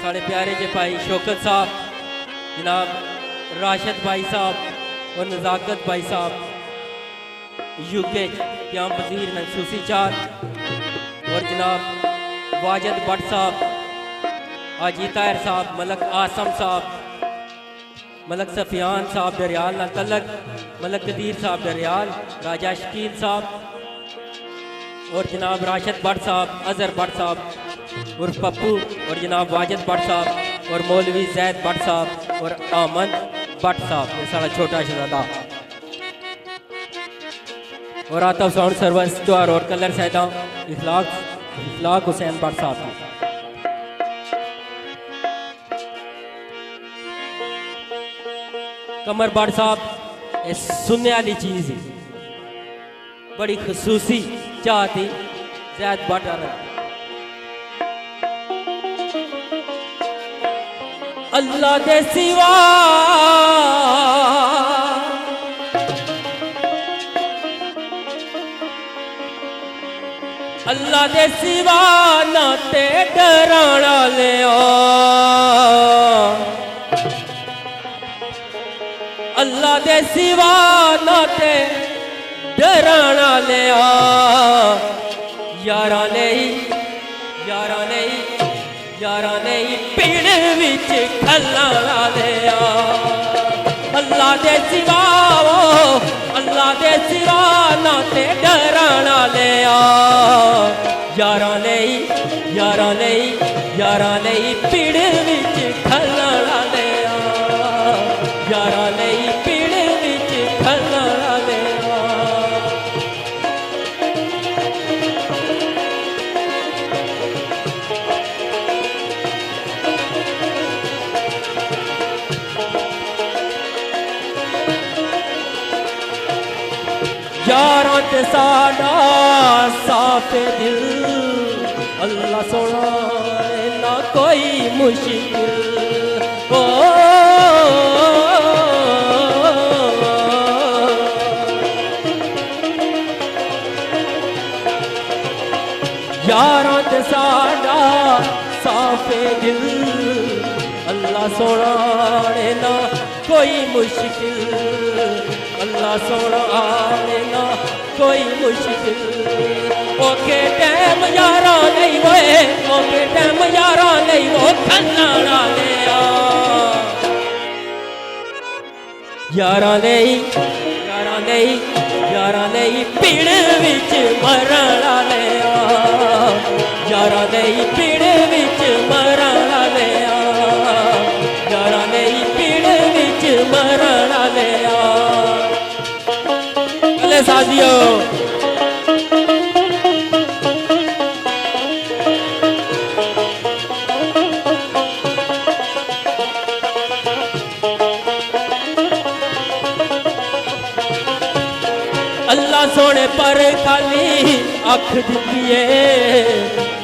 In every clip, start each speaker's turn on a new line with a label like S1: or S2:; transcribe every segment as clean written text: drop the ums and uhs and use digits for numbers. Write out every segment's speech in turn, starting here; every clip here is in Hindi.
S1: साढ़े प्यारे जे भाई शौकत साहब, जनाब राशिद भाई साहब और नज़ाकत भाई साहब यूके क्याम वज़ीर मनसूसी चार, और जनाब वाजिद भट्ट साहब, हाजी ताहिर साहब, मलक आसम साहब, मलक सफियान साहब दरियाल ना तलक, मलक कदीर साहब दरियाल, राजा शकील साहब और जनाब राशिद भट्ट साहब, अजहर भट्ट साहब उर्फ पप्पू, और जनाब वाजिद भट्ट साहब और मौलवी जैद भट्ट साहब और अहमद भट्ट साहब, ये सारा छोटा शहजादा, और आतफ साउंड सर्विस द्वार और कलर सैदा इखलाक हुसैन भट्ट साहब। कमर भट्ट साहब, ये सुनने वाली चीज़ है, बड़ी खसूसी चाह थी जैद भट्ट वाला। अल्लाह दे सिवा अल्लाह दे सिवा ना ते डराना लिया, अल्लाह दे सिवा ना ते डराना लिया, यारा नहीं पीड़ विच खल्लाना लिया, अल्लाह दे सिवा अल्लाह दे सिवा ना ते डराना लिया, यारा नहीं पीड़ विच खल्लाना लिया, यारा नहीं पीड़ विच खल्लाना लिया। यारां ते साडा साफ दिल, अल्लाह सोना ना कोई मुश्किल, ओ यारां ते साडा साफ दिल, अल्लाह सोना ना कोई मुश्किल, अल्लाह सोना ना कोई मुश्किल, ओके टाइम यारा नहीं होए, ओके टाइम यारा नहीं वो खल्लाना लिया, यारा नहीं पीड़ विच मरना लिया, यारा नहीं पीड़ विच मरना लिया, यारा नहीं पीड़ विच मरना लिया। अले साथियों, अल्लाह सोने पर खाली अख दिती है,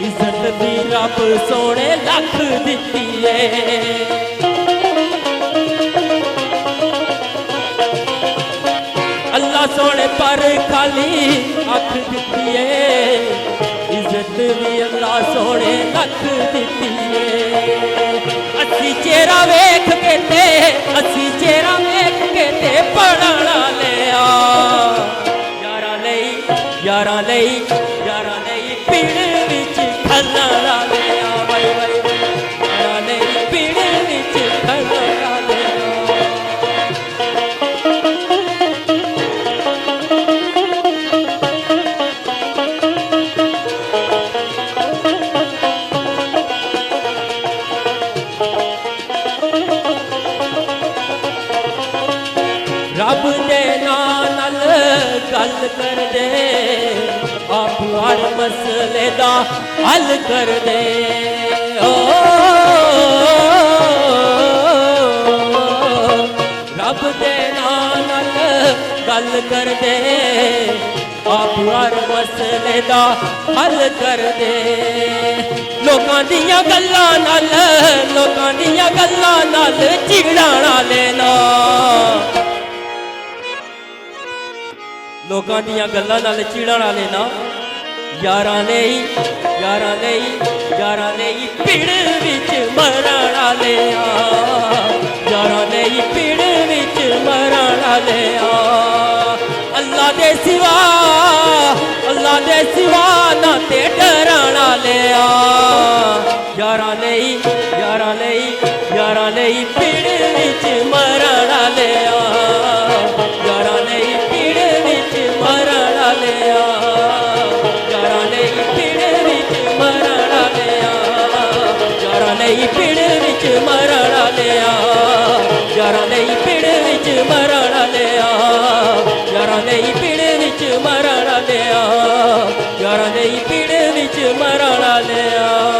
S1: इज्जत दी रब सोने लख दिती है, अल्लाह सोने पर खाली अख दिती है, इज्जत भी अल्लाह सोने लख दिती है। असी चेहरा वेख के ते असी चेहरा वेख के ते पढ़ना लिया, यारा नहीं पीड़ विच खल्लाना लिया, यारा नहीं पीड़ विच खल्लाना लिया। रब दे नाल गल कर दे, आप हर मसले दा हल कर दे, ओ रब दे नाल गल कर दे, आप हर मसले दा हल कर दे, लोकां दियां गल्लां नाल चिड़ाना लेना, लोकां दियां गल्लां नाल चिड़ाना लेना, यारा नहीं पीड़ विच मर वाले